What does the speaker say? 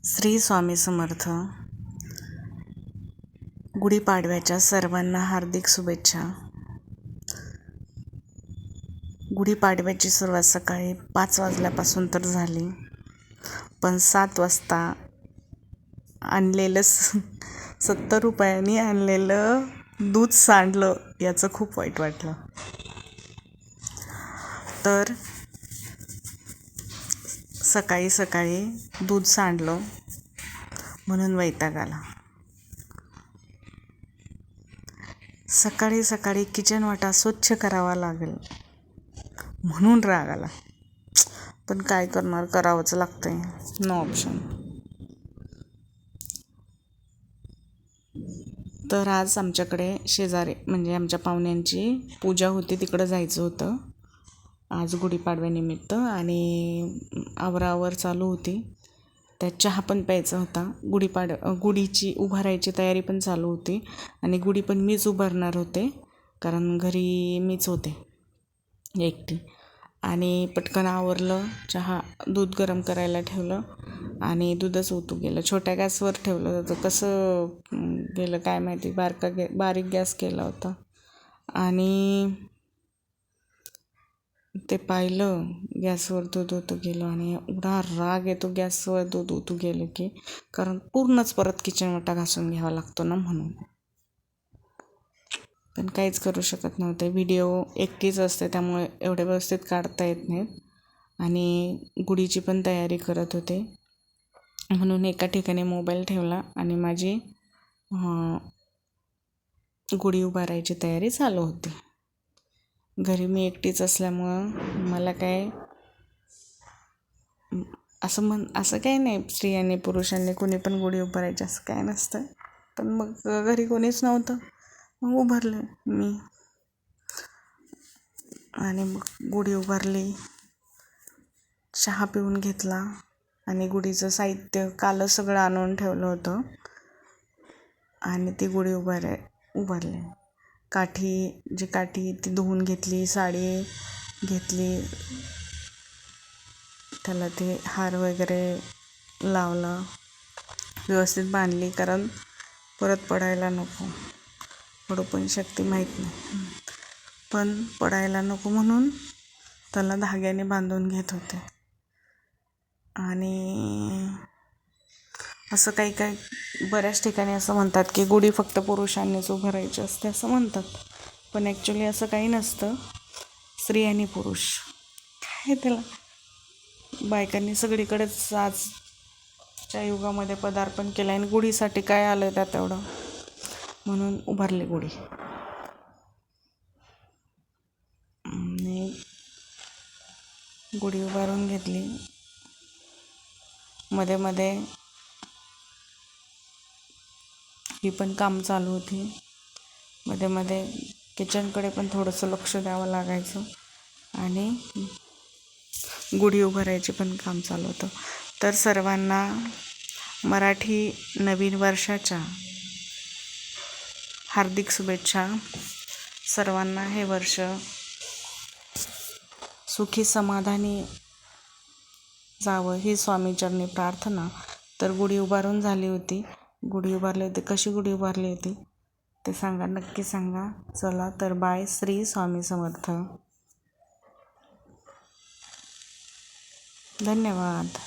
श्री स्वामी समर्थ. गुढीपाडव्याच्या सर्वांना हार्दिक शुभेच्छा. गुढीपाडव्याची सुरुवात सकाळी 5 वाजल्यापासून तर झाली, पण 7 वाजता आणलेलं 70 रुपयांनी आणलेलं दूध सांडलं. याचं खूप वाईट वाटलं. तर सकाळी सकाळी दूध सांडलं म्हणून वैताग आला. सकाळी सकाळी किचन वाटा स्वच्छ करावा लागेल म्हणून राग आला, पण काय करणार, करावंच लागतंय, नो ऑप्शन. तर आज आमच्याकडे शेजारी म्हणजे आमच्या पाहुण्यांची पूजा होती, तिकडं जायचं होतं आज गुढीपाडव्यानिमित्त. आणि आवरावर चालू होती, त्यात चहा पण प्यायचा होता. गुढीची उभारायची तयारी पण चालू होती आणि गुढी पण मीच उभारणार होते, कारण घरी मीच होते एकटी. आणि पटकन आवरलं, दूध गरम करायला ठेवलं आणि दूधच ओतू गेलं. छोट्या गॅसवर ठेवलं होतं, कसं गेलं काय माहिती, बारीक गॅस केला होता. आणि ते पाहिलं, गॅसवर दूध ओतू गेलं आणि एवढा राग येतो गॅसवर दूध ओतू गेलं की, कारण पूर्णच परत किचन वाटा घासून घ्यावा लागतो ना, म्हणून. पण काहीच करू शकत नव्हते. व्हिडिओ एकटीच असते, त्यामुळे एवढे व्यवस्थित काढता येत नाहीत. आणि गुढीची पण तयारी करत होते, म्हणून एका ठिकाणी मोबाईल ठेवला आणि माझी गुढी उभारायची तयारी चालू होती. घरी मी एकटीच असल्यामुळं मला काय असं काही नाही, स्त्रियांनी पुरुषांनी कोणी पण गुढी उभारायची असं काय नसतं. पण मग घरी कोणीच नव्हतं, मग उभारले मी. आणि मग गुढी उभारली, चहा पिऊन घेतला आणि गुढीचं साहित्य कालच सगळं आणून ठेवलं होतं आणि ती गुढी उभारली. काठी ती धुवून घेतली, साडी घेतली, त्याला ते हार वगैरे लावला, व्यवस्थित बांधली, कारण परत पडायला नको. पडू पण शकते माहीत नाही, पण पडायला नको म्हणून त्याला धाग्याने बांधून घेत होते. आणि असं काही बऱ्याच ठिकाणी असं म्हणतात की गुढी फक्त पुरुषांनीच उभारायची असते असं म्हणतात, पण ॲक्च्युली असं काही नसतं. स्त्री आणि पुरुष काय, त्याला बायकांनी सगळीकडेच आजच्या युगामध्ये पदार्पण केलं आणि गुढीसाठी काय आलं त्यात एवढं, म्हणून उभारली गुढी. आणि गुढी उभारून घेतली. मध्ये मध्ये ही पण काम चालू होती, मध्ये मध्ये किचनकडे पण थोडंसं लक्ष द्यावं लागायचं आणि गुढी उभारायचे पण काम चालू होतं. तर सर्वांना मराठी नवीन वर्षाच्या हार्दिक शुभेच्छा. सर्वांना हे वर्ष सुखी समाधानी जावं ही स्वामीचरणी प्रार्थना. तर गुढी उभारून झाली होती. कशी गुढी उभारली होती ते सांगा, नक्की सांगा. चला तर बाय. श्री स्वामी समर्थ. धन्यवाद.